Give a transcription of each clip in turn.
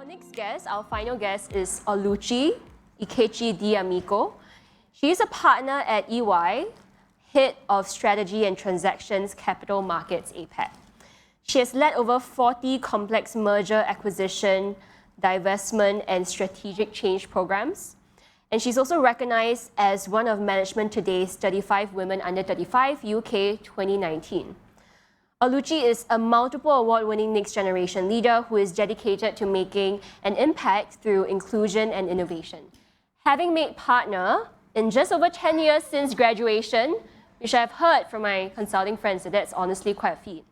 Our next guest, our final guest, is Oluchi Ikechi-D'Amico. She is a partner at EY, Head of Strategy and Transactions Capital Markets APAC. She has led over 40 complex merger, acquisition, divestment, and strategic change programs. And she's also recognized as one of Management Today's 35 Women Under 35 UK 2019. Oluchi is a multiple award-winning next-generation leader who is dedicated to making an impact through inclusion and innovation. Having made partner in just over 10 years since graduation, which I've heard from my consulting friends, so that's honestly quite a feat.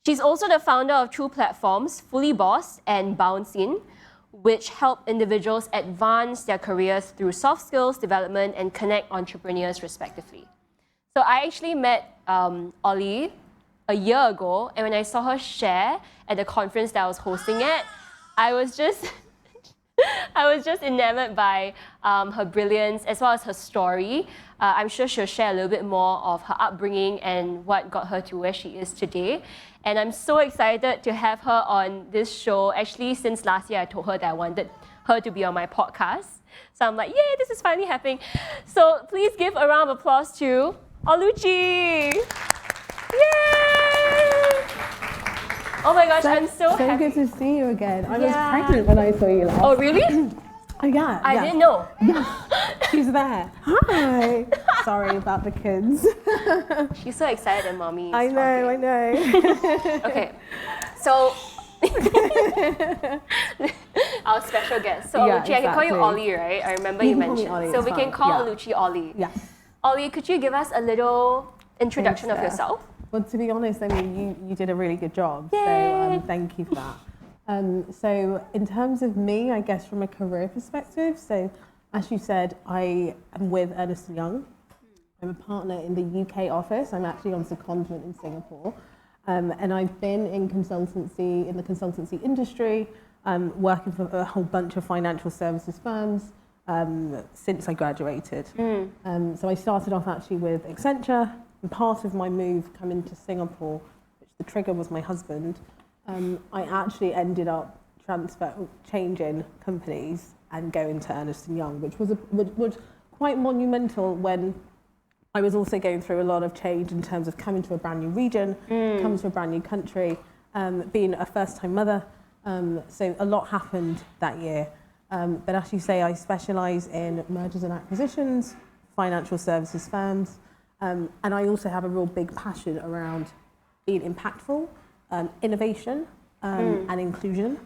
She's also the founder of two platforms, Fully Bossed and Bouncyn, which help individuals advance their careers through soft skills development and connect entrepreneurs respectively. So I actually met Ollie a year ago, and when I saw her share at the conference that I was hosting at, I was just enamored by her brilliance as well as her story. I'm sure she'll share a little bit more of her upbringing and what got her to where she is today. And I'm so excited to have her on this show. Actually, since last year, I told her that I wanted her to be on my podcast. So I'm like, yay, this is finally happening. So please give a round of applause to Oluchi. Yay! Oh my gosh, I'm so happy. So good to see you again. I was pregnant when I saw you last. Oh, really? Oh, yeah. I didn't know. Yeah. She's there. Hi. Sorry about the kids. She's so excited that mommy is I know. Okay, so our special guest. So Oluchi, I can call you Ollie, right? I remember you mentioned. Ollie, so we can call Oluchi Ollie. Yeah. Ollie, could you give us a little introduction of yourself? Well, to be honest, I mean, you did a really good job. Yay. So thank you for that. So in terms of me, I guess from a career perspective, so as you said, I am with Ernst Young. I'm a partner in the UK office. I'm actually on secondment in Singapore. And I've been in the consultancy industry, working for a whole bunch of financial services firms since I graduated. So I started off actually with Accenture, and part of my move coming to Singapore, which the trigger was my husband, I actually ended up changing companies and going to Ernst Young, which was quite monumental when I was also going through a lot of change in terms of coming to a brand new region, coming to a brand new country, being a first-time mother. So a lot happened that year. But as you say, I specialise in mergers and acquisitions, financial services firms, and I also have a real big passion around being impactful, innovation, and inclusion.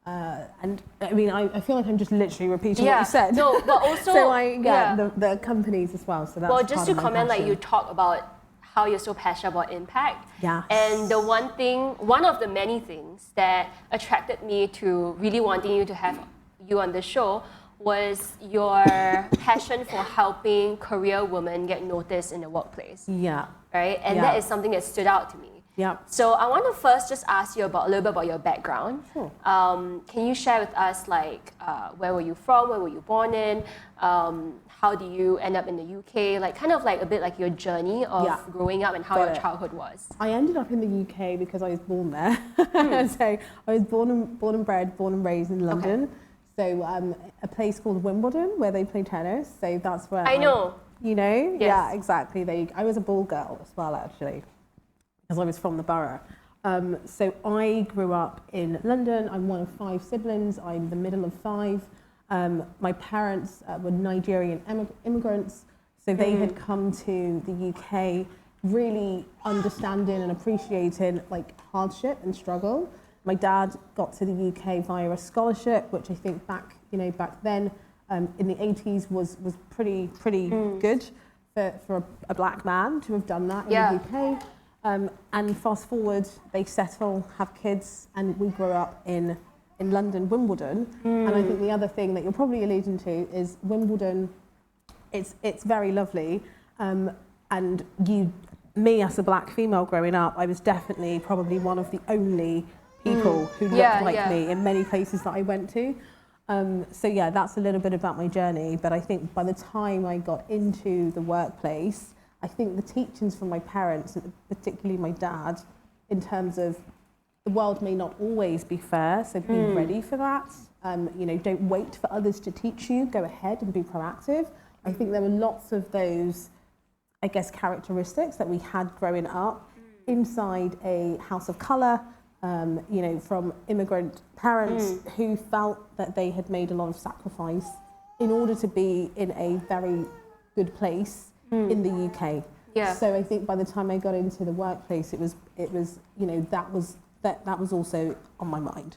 And I mean, I feel like I'm just literally repeating what you said. No, but also so the companies as well. So that's well, just to comment, passion. like you talk about how you're so passionate about impact. Yes. And the one of the many things that attracted me to really wanting you to have you on the show was your passion for helping career women get noticed in the workplace. Yeah. Right? And that is something that stood out to me. Yeah. So I want to first just ask you a little bit about your background. Sure. Can you share with us where were you from? Where were you born in? How do you end up in the UK? Like kind of like a bit like your journey of growing up and how your childhood was. I ended up in the UK because I was born there. So I was born and raised in London. Okay. So a place called Wimbledon where they play tennis. So that's where I know. You know? Yes. Yeah, exactly. I was a ball girl as well, actually, because I was from the borough. So I grew up in London. I'm one of 5 siblings. I'm the middle of 5. My parents were Nigerian immigrants. So they had come to the UK really understanding and appreciating like hardship and struggle. My dad got to the UK via a scholarship, which I think back then in the 80s was pretty good for a black man to have done that in the UK. And fast forward, they settle, have kids, and we grew up in London, Wimbledon. And I think the other thing that you're probably alluding to is Wimbledon. It's very lovely, and me as a black female growing up, I was definitely probably one of the only people who looked like me in many places that I went to. So yeah, that's a little bit about my journey. But I think by the time I got into the workplace, I think the teachings from my parents, particularly my dad, in terms of the world may not always be fair, so be ready for that. You know, don't wait for others to teach you. Go ahead and be proactive. I think there were lots of those, I guess, characteristics that we had growing up inside a house of colour, you know, from immigrant parents who felt that they had made a lot of sacrifice in order to be in a very good place in the UK. Yeah. So I think by the time I got into the workplace, it was you know, that was also on my mind.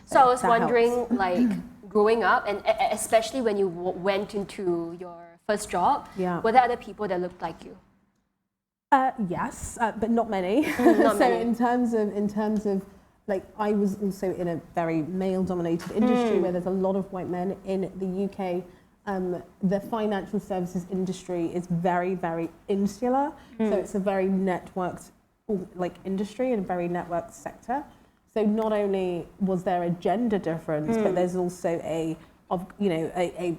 So I was wondering, like, growing up, and especially when you went into your first job, were there other people that looked like you? Yes, but not many. Not so many. in terms of like, I was also in a very male-dominated industry where there's a lot of white men in the UK. The financial services industry is very, very insular. So it's a very networked like industry and a very networked sector. So not only was there a gender difference, but there's also a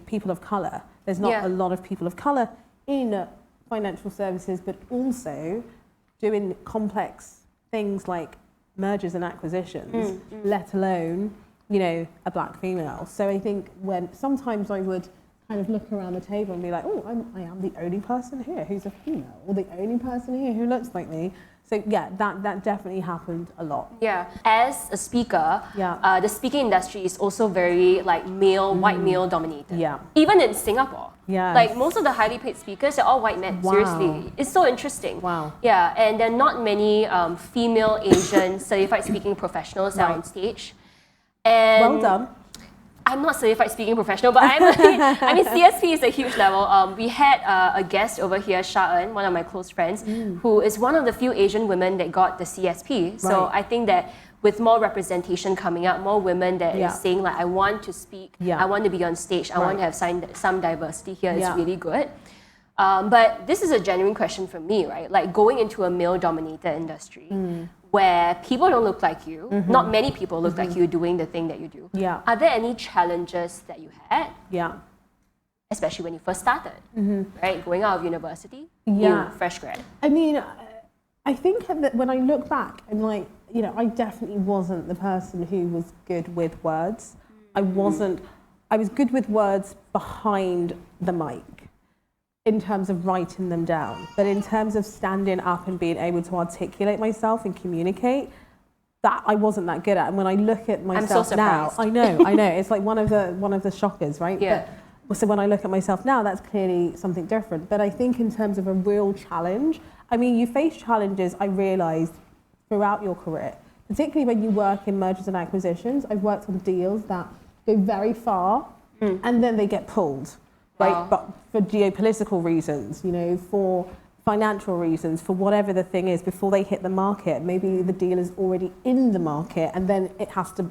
people of colour. There's not a lot of people of colour in financial services, but also doing complex things like mergers and acquisitions, let alone, you know, a black female. So I think when sometimes I would kind of look around the table and be like, oh, I am the only person here who's a female, or the only person here who looks like me. So yeah, that definitely happened a lot. Yeah, as a speaker, the speaking industry is also very like white male dominated. Yeah, even in Singapore. Yeah, like most of the highly paid speakers are all white men. Wow. Seriously, it's so interesting. Wow. Yeah, and there are not many female Asian certified speaking professionals out on stage. And well done. I'm not certified speaking professional, but I mean, CSP is a huge level. We had a guest over here, Sha-En, one of my close friends, who is one of the few Asian women that got the CSP. So I think that with more representation coming up, more women that is saying like, I want to speak, I want to be on stage, I want to have some diversity here, is really good. But this is a genuine question for me, right? Like going into a male-dominated industry, where people don't look like you, not many people look like you doing the thing that you do. Yeah. Are there any challenges that you had? Yeah. Especially when you first started, right? Going out of university, you fresh grad. I mean, I think that when I look back, I'm like, you know, I definitely wasn't the person who was good with words. I was good with words behind the mic, in terms of writing them down, but in terms of standing up and being able to articulate myself and communicate, that I wasn't that good at. And when I look at myself now, I know, it's like one of the shockers, right? Yeah. But, so when I look at myself now, that's clearly something different. But I think in terms of a real challenge, I mean, you face challenges, I realised, throughout your career, particularly when you work in mergers and acquisitions. I've worked on deals that go very far and then they get pulled. Right, but for geopolitical reasons, you know, for financial reasons, for whatever the thing is, before they hit the market, maybe the deal is already in the market and then it has to,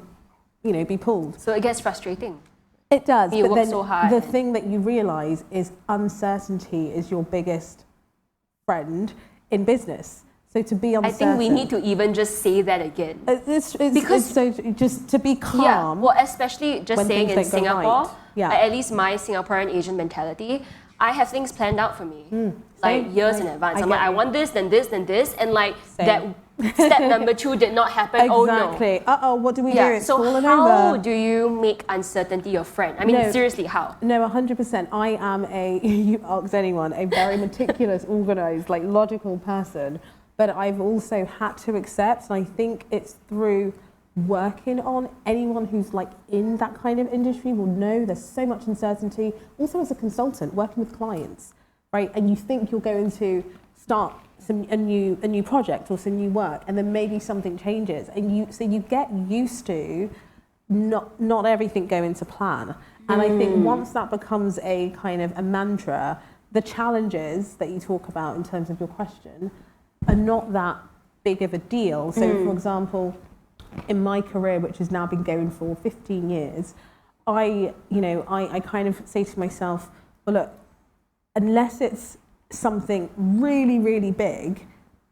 you know, be pulled. So it gets frustrating. It does. You work so hard. The thing that you realise is uncertainty is your biggest friend in business. So to be uncertain. I think we need to even just say that again. Because so just to be calm. Yeah, well, especially just saying in Singapore, at least my Singaporean Asian mentality, I have things planned out for me, like years in advance. I'm like, I want this, then this, then this, and like that step number 2 did not happen. Exactly. Oh no. What do we do? It's so fallen how over. do you make uncertainty your friend? I mean, seriously, how? No, 100%. I am you ask anyone, a very meticulous, organised, like logical person. But I've also had to accept, and I think it's through working on, anyone who's like in that kind of industry will know there's so much uncertainty. Also as a consultant, working with clients, right? And you think you're going to start a new project or some new work, and then maybe something changes, and you get used to not everything going to plan. And I think once that becomes a kind of a mantra, the challenges that you talk about in terms of your question are not that big of a deal. So for example, in my career, which has now been going for 15 years, I kind of say to myself, well, look, unless it's something really, really big,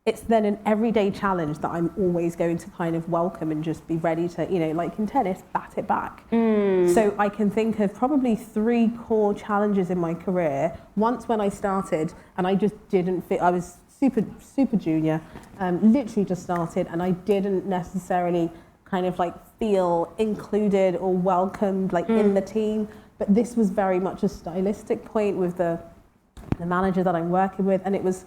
it's then an everyday challenge that I'm always going to kind of welcome and just be ready to, you know, like in tennis, bat it back. So I can think of probably 3 core challenges in my career. Once when I started and I just didn't fit, I was super junior, literally just started, and I didn't necessarily kind of like feel included or welcomed like in the team. But this was very much a stylistic point with the manager that I'm working with, and it was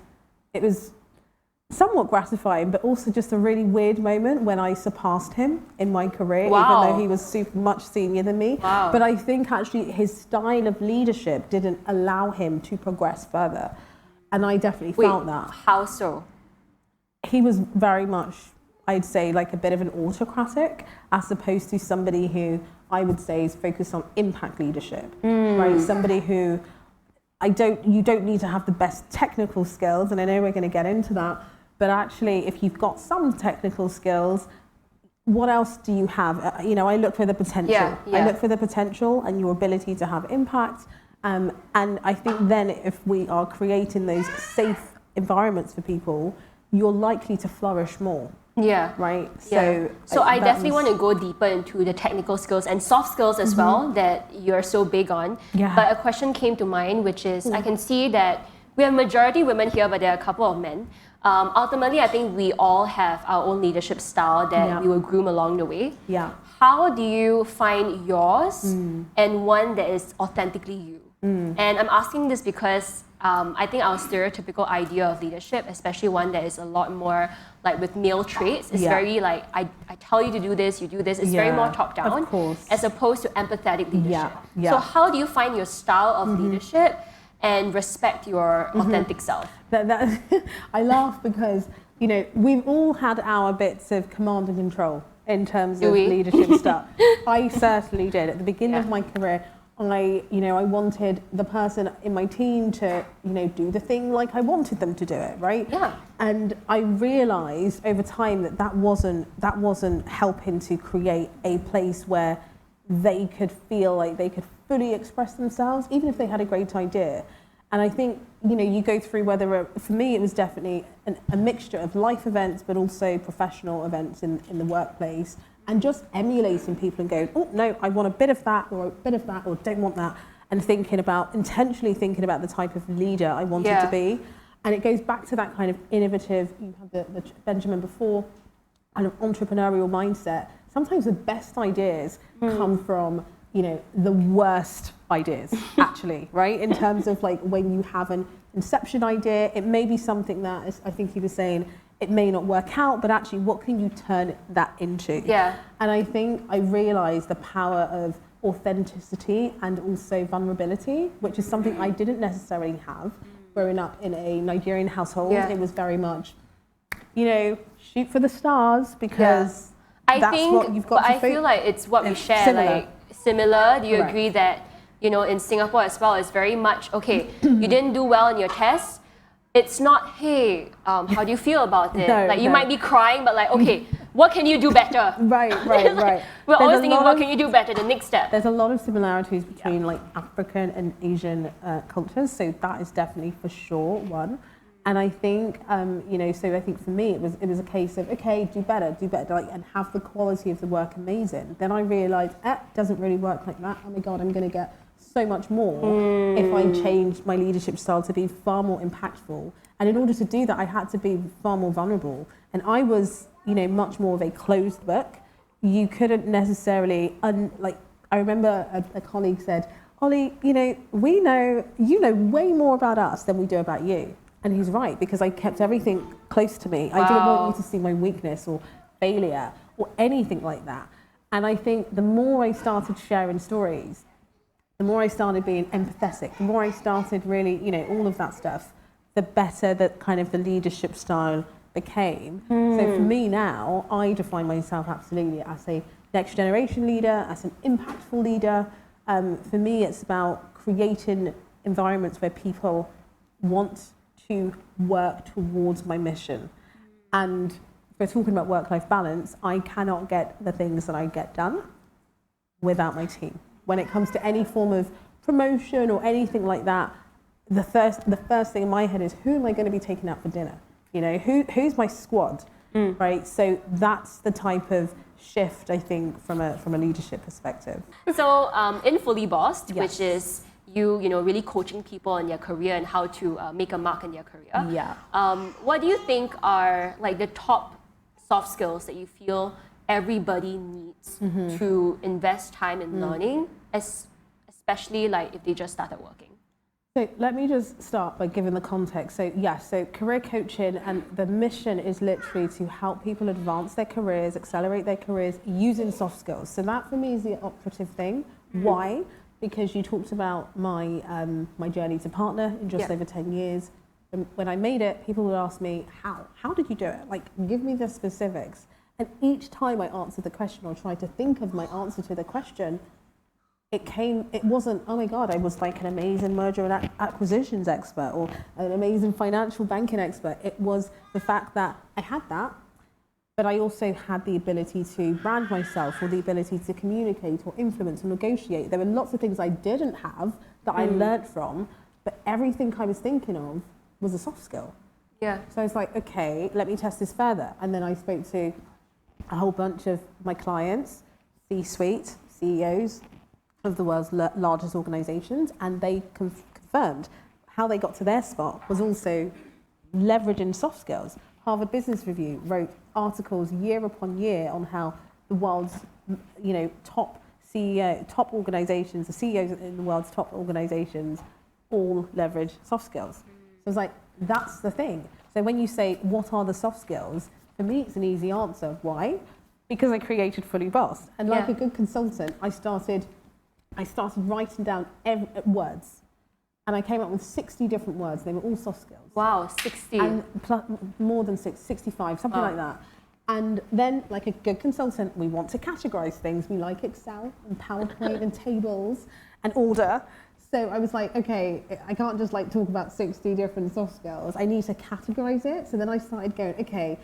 somewhat gratifying, but also just a really weird moment when I surpassed him in my career, Wow. even though he was super much senior than me. Wow. But I think actually his style of leadership didn't allow him to progress further. And I definitely felt that. How so? He was very much, I'd say, like a bit of an autocratic, as opposed to somebody who I would say is focused on impact leadership, right? Somebody who you don't need to have the best technical skills, and I know we're going to get into that, but actually if you've got some technical skills, what else do you have? I look for the potential. Yeah. I look for the potential and your ability to have impact. And I think then if we are creating those safe environments for people, you're likely to flourish more. Yeah. Right? Yeah. So I definitely want to go deeper into the technical skills and soft skills as well that you're so big on. Yeah. But a question came to mind, which is I can see that we have majority women here, but there are a couple of men. Ultimately, I think we all have our own leadership style that we will groom along the way. Yeah. How do you find yours and one that is authentically you? And I'm asking this because I think our stereotypical idea of leadership, especially one that is a lot more like with male traits, is very like, I tell you to do this, you do this. It's very more top down, of course. as opposed to empathetic leadership. Yeah. So how do you find your style of leadership and respect your authentic self? I laugh because, we've all had our bits of command and control in terms of leadership stuff. I certainly did. At the beginning of my career, I wanted the person in my team to, do the thing like I wanted them to do it, right? Yeah. And I realized over time that wasn't helping to create a place where they could feel like they could fully express themselves, even if they had a great idea. And I think, you go through for me, it was definitely a mixture of life events, but also professional events in the workplace. And just emulating people and going, oh, no, I want a bit of that, or don't want that. And intentionally thinking about the type of leader I wanted to be. And it goes back to that kind of innovative, you had the Benjamin before, kind of entrepreneurial mindset. Sometimes the best ideas come from, the worst ideas, actually, right? In terms of like when you have an inception idea, it may be something that, as I think you were saying, it may not work out, but actually what can you turn that into? Yeah. And I think I realized the power of authenticity and also vulnerability, which is something I didn't necessarily have growing up in a Nigerian household. It was very much, shoot for the stars because what you've got to I feel like it's what we share, similar. Do you agree that, in Singapore as well, it's very much, okay, you didn't do well in your test. It's not, hey, how do you feel about it? You might be crying, but okay, what can you do better? Right. We're always thinking, what can you do better, the next step? There's a lot of similarities between African and Asian cultures, so that is definitely for sure one. And I think, so I think for me, it was a case of, okay, do better, and have the quality of the work amazing. Then I realized, it doesn't really work like that. Oh my God, I'm going to get so much more if I changed my leadership style to be far more impactful. And in order to do that, I had to be far more vulnerable. And I was, much more of a closed book. You couldn't necessarily, I remember a colleague said, Ollie, we know, way more about us than we do about you. And he's right, because I kept everything close to me. Wow. I didn't want you to see my weakness or failure or anything like that. And I think the more I started sharing stories, the more I started being empathetic, the more I started really, all of that stuff, the better that kind of the leadership style became. So for me now, I define myself absolutely as a next generation leader, as an impactful leader. For me, it's about creating environments where people want to work towards my mission. And if we're talking about work-life balance, I cannot get the things that I get done without my team. When it comes to any form of promotion or anything like that, the first thing in my head is, who am I going to be taking out for dinner? Who's my squad, right? So that's the type of shift, I think, from a leadership perspective. So in Fully Bossed, which is you know, really coaching people in their career and how to make a mark in their career. Yeah. What do you think are like the top soft skills that you feel everybody needs to invest time in learning, especially like if they just started working? So let me just start by giving the context. So yes, so career coaching, and the mission is literally to help people advance their careers, accelerate their careers using soft skills. So that for me is the operative thing. Why? Because you talked about my my journey to partner in just over 10 years. And when I made it, people would ask me, how did you do it? Like, give me the specifics. And each time I answered the question or tried to think of my answer to the question, it wasn't, oh my God, I was like an amazing merger and acquisitions expert or an amazing financial banking expert. It was the fact that I had that, but I also had the ability to brand myself or the ability to communicate or influence or negotiate. There were lots of things I didn't have that I learned from, but everything I was thinking of was a soft skill. Yeah. So I was like, okay, let me test this further. And then I spoke to a whole bunch of my clients, C-suite, CEOs of the world's largest organizations, and they confirmed how they got to their spot was also leveraging soft skills. Harvard Business Review wrote articles year upon year on how the world's, you know, top organizations, the CEOs in the world's top organizations all leverage soft skills. So it's like, that's the thing. So when you say, what are the soft skills? For me, it's an easy answer. Why? Because I created Fully Bossed. And like a good consultant, I started writing down words. And I came up with 60 different words. They were all soft skills. Wow, 60. And more than 65, something like that. And then, like a good consultant, we want to categorize things. We like Excel and PowerPoint and tables and order. So I was like, okay, I can't just like talk about 60 different soft skills. I need to categorize it. So then I started going, okay,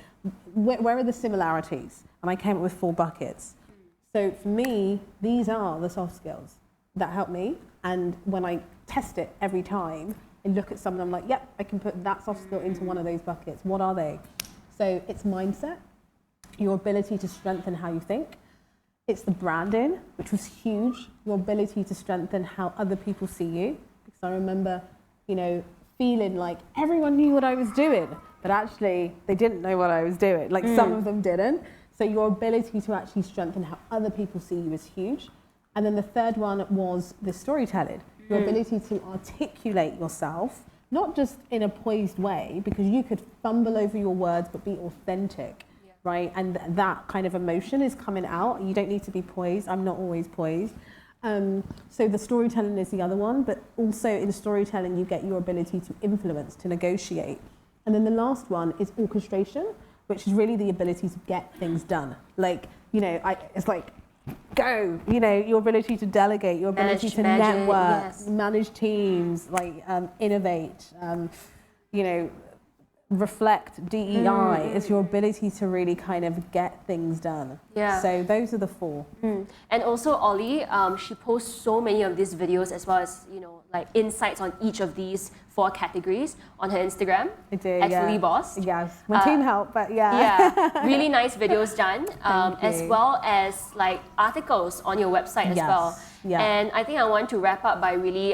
where are the similarities? And I came up with 4 buckets. So for me, these are the soft skills that help me. And when I test it every time, I look at someone, I'm like, yep, I can put that soft skill into one of those buckets. What are they? So it's mindset, your ability to strengthen how you think. It's the branding, which was huge, your ability to strengthen how other people see you. Because I remember, you know, feeling like everyone knew what I was doing, but actually they didn't know what I was doing. Like some of them didn't. So your ability to actually strengthen how other people see you is huge. And then the third one was the storytelling, your ability to articulate yourself, not just in a poised way, because you could fumble over your words, but be authentic. Right, and that kind of emotion is coming out. You don't need to be poised. I'm not always poised. So the storytelling is the other one, but also in storytelling, you get your ability to influence, to negotiate. And then the last one is orchestration, which is really the ability to get things done. Like, you know, it's like, go, you know, your ability to delegate, your ability to network, manage teams, like innovate, you know, reflect, DEI is your ability to really kind of get things done. Yeah. So those are the 4. And also Ollie, she posts so many of these videos as well as, you know, like insights on each of these 4 categories on her Instagram. I do, at Fully Bossed. Yes, my team helped, but yeah. Really nice videos done, as well as like articles on your website as well. Yeah. And I think I want to wrap up by really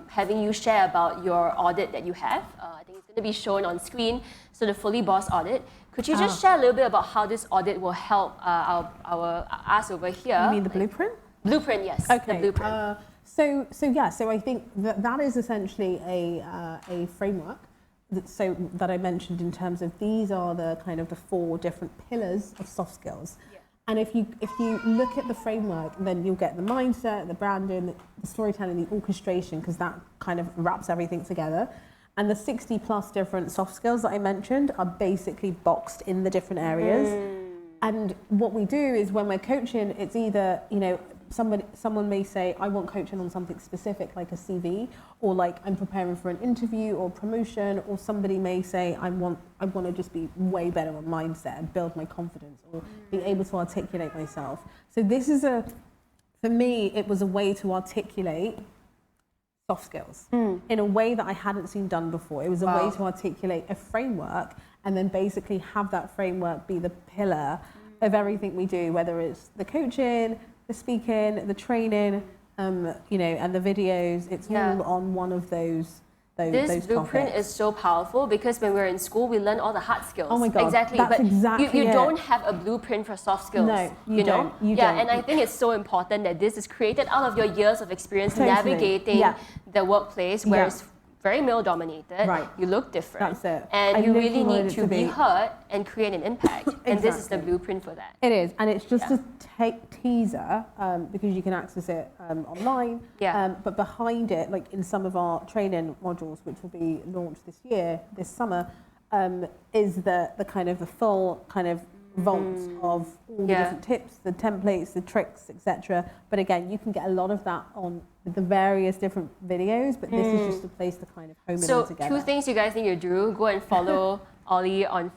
having you share about your audit that you have. I think it's going to be shown on screen. So the Fully Bossed audit. Could you just share a little bit about how this audit will help us over here? You mean the blueprint? Blueprint, yes. Okay. The blueprint. So I think that is essentially a framework that I mentioned in terms of these are the kind of the 4 different pillars of soft skills. Yeah. And if you look at the framework, then you'll get the mindset, the branding, the storytelling, the orchestration, because that kind of wraps everything together. And the 60 plus different soft skills that I mentioned are basically boxed in the different areas. And what we do is when we're coaching, it's either, you know, someone may say, I want coaching on something specific, like a CV, or like I'm preparing for an interview or promotion, or somebody may say, I want to just be way better on mindset and build my confidence or be able to articulate myself. So this is for me, it was a way to articulate soft skills in a way that I hadn't seen done before. It was a way to articulate a framework and then basically have that framework be the pillar of everything we do, whether it's the coaching, the speaking, the training, you know, and the videos, it's all on one of those This blueprint topics. is so powerful because when we're in school, we learn all the hard skills. Oh my God, exactly. that's but exactly you it. don't have a blueprint for soft skills. No, you don't. You yeah, don't. and I think it's so important that this is created out of your years of experience Totally. navigating the workplace where it's very male dominated. Right. You look different. That's it. And I you literally really wanted need it to to be be- heard and create an impact. And this is the Exactly. blueprint for that. It is, and it's just a teaser because you can access it online. But behind it, like in some of our training modules, which will be launched this summer, is the kind of the full kind of vault of all the different tips, the templates, the tricks, etc. But again, you can get a lot of that on the various different videos, but this is just a place to kind of home it all together. So 2 things you guys need to do: go and follow Ollie on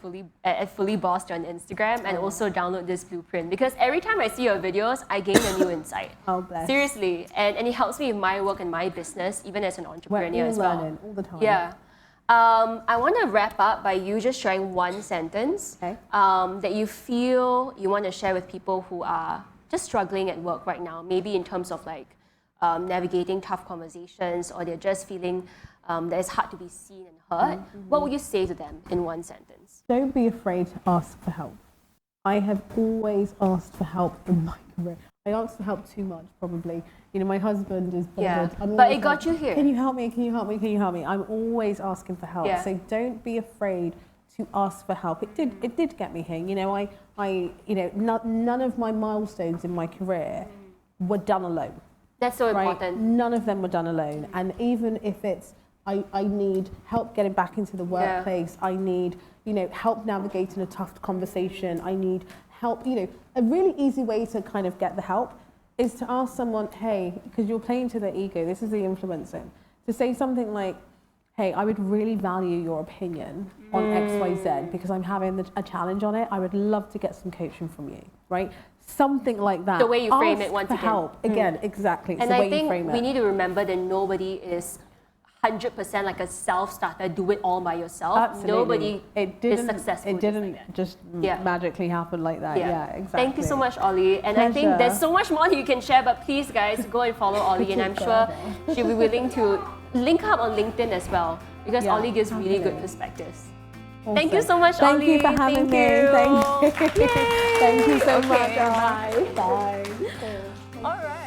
at Fully Bossed on Instagram, and also download this blueprint, because every time I see your videos, I gain a new insight. Oh, bless. Seriously, and it helps me with my work and my business, even as an entrepreneur We're all as well. learning all the time. Yeah. I want to wrap up by you just sharing one sentence that you feel you want to share with people who are just struggling at work right now, maybe in terms of like navigating tough conversations, or they're just feeling that it's hard to be seen and heard. What would you say to them in one sentence? Don't be afraid to ask for help. I have always asked for help in my career. I asked for help too much, probably. You know, my husband is bothered. But it got you here. Can you help me? Can you help me? Can you help me? I'm always asking for help. So don't be afraid to ask for help. It did get me here. You know, none of my milestones in my career were done alone. That's so important. None of them were done alone. And even if it's, I need help getting back into the workplace, I need, you know, help navigating a tough conversation, I need help, you know, a really easy way to kind of get the help is to ask someone, hey, because you're playing to their ego, this is the influencing, to say something like, hey, I would really value your opinion on XYZ because I'm having a challenge on it. I would love to get some coaching from you, right? Something like that. The way you frame it Ask once for again. help. Again, exactly. It's And the I way you frame think it. we need to remember that nobody is 100% like a self-starter, do it all by yourself. Absolutely. Nobody is successful. It didn't just magically happen like that. Yeah, exactly. Thank you so much, Ollie. And I think there's so much more that you can share, but please, guys, go and follow Ollie, and I'm sure she'll be willing to link up on LinkedIn as well, because Ollie gives really good perspectives. Awesome. Thank you so much, Ollie. Thank you for having me. Thank you. Thank you so much. Bye. Bye. All right.